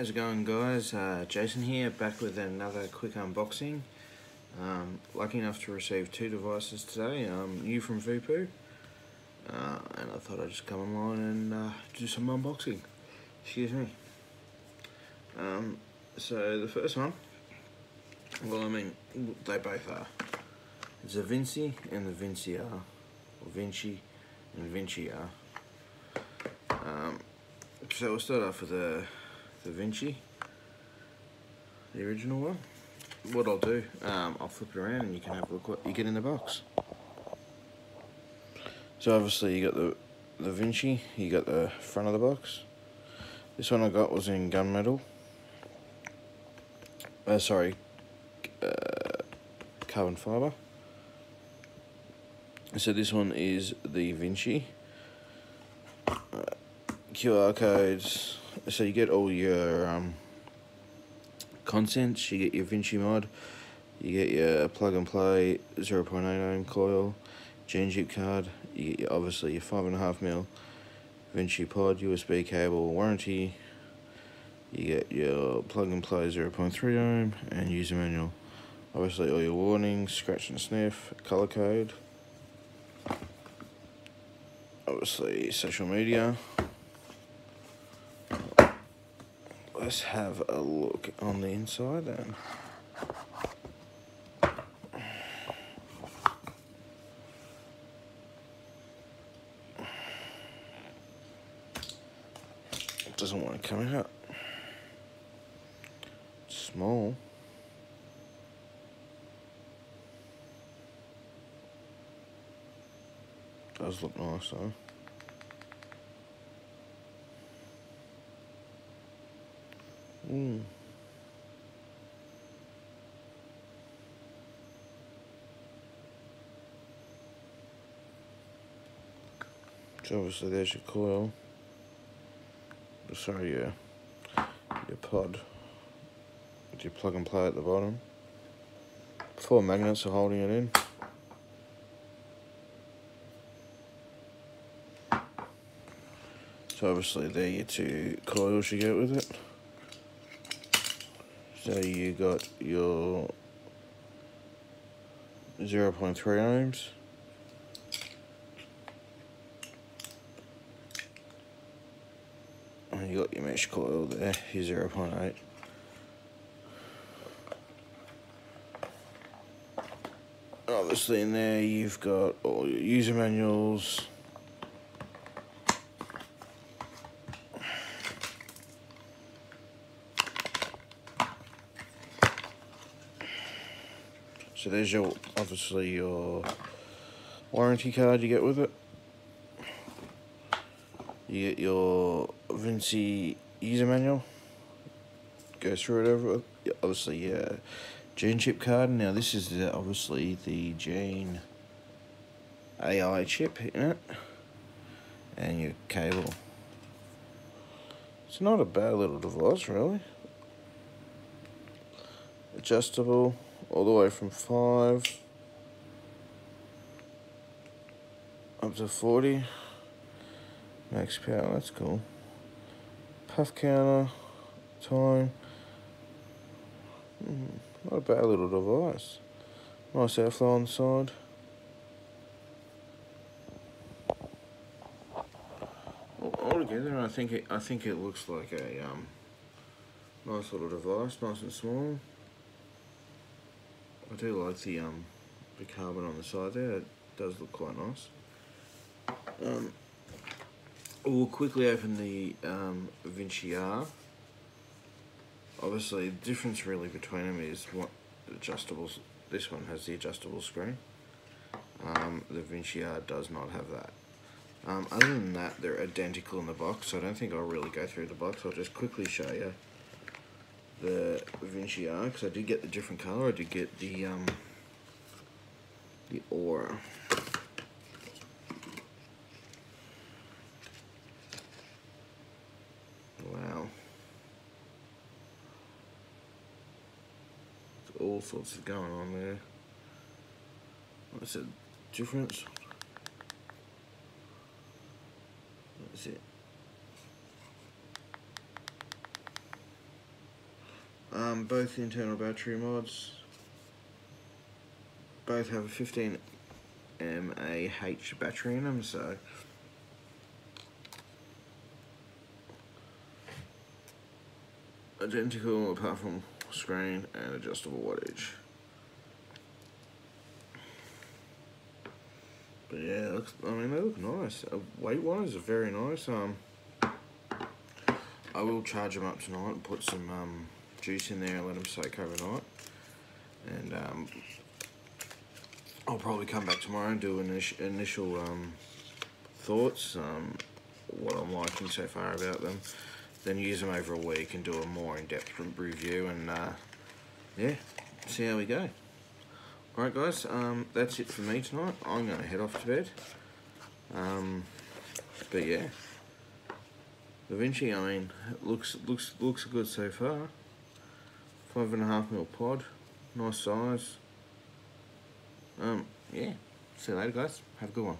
How's it going, guys? Jason here, back with another quick unboxing. Lucky enough to receive two devices today, new from Voopoo, and I thought I'd just come online and do some unboxing. Excuse me. So the first one, well, I mean, they both are. It's the Vinci and the Vinci R, or Vinci and Vinci R. So we'll start off with the Vinci, the original one. What I'll do, I'll flip it around and you can have a look what you get in the box. So obviously you got the Vinci, you got the front of the box. This one I got was in gunmetal. Carbon fibre. So this one is the Vinci. QR codes. So you get all your contents. You get your Vinci mod. You get your plug and play 0.8 ohm coil, gene chip card. You get obviously your 5.5mm Vinci pod, USB cable, warranty. You get your plug and play 0.3 ohm and user manual. Obviously all your warnings, scratch and sniff, color code. Obviously social media. Let's have a look on the inside then. It doesn't want to come out. It's small. Does look nice though. So obviously there's your coil. Sorry, your pod with your plug and play at the bottom. 4 magnets are holding it in. So obviously there are your 2 coils you get with it. So you got your 0.3 ohms. And you got your mesh coil there, your 0.8. Obviously in there you've got all your user manuals. So there's your, obviously your warranty card you get with it. You get your Vinci user manual. Go through it over. Obviously your gene chip card. Now this is obviously the gene AI chip in it. And your cable. It's not a bad little device really. Adjustable all the way from 5 up to 40. Max power, that's cool. Puff counter, time. Not a bad little device. Nice airflow on the side. Altogether, I think it looks like a nice little device, nice and small. I do like the carbon on the side there. It does look quite nice. We'll quickly open the Vinci R. Obviously, the difference really between them is what adjustables. This one has the adjustable screen. The Vinci R does not have that. Other than that, they're identical in the box, so I don't think I'll really go through the box. I'll just quickly show you the Vinci R, because I did get the different colour. I did get the Aura. Wow. There's all sorts of going on there. What's the difference? That's it. Both internal battery mods. Both have a 15 mAh battery in them, so identical apart from screen and adjustable wattage. But yeah, I mean, they look nice. Weight-wise, they're very nice. I will charge them up tonight and put some juice in there and let them soak overnight. And I'll probably come back tomorrow and do initial thoughts, what I'm liking so far about them. Then use them over a week and do a more in-depth review and yeah, see how we go. Alright guys, that's it for me tonight. I'm going to head off to bed. But yeah, the Vinci, I mean, looks good so far. 5.5mm pod, nice size. Yeah, see you later guys, have a good one.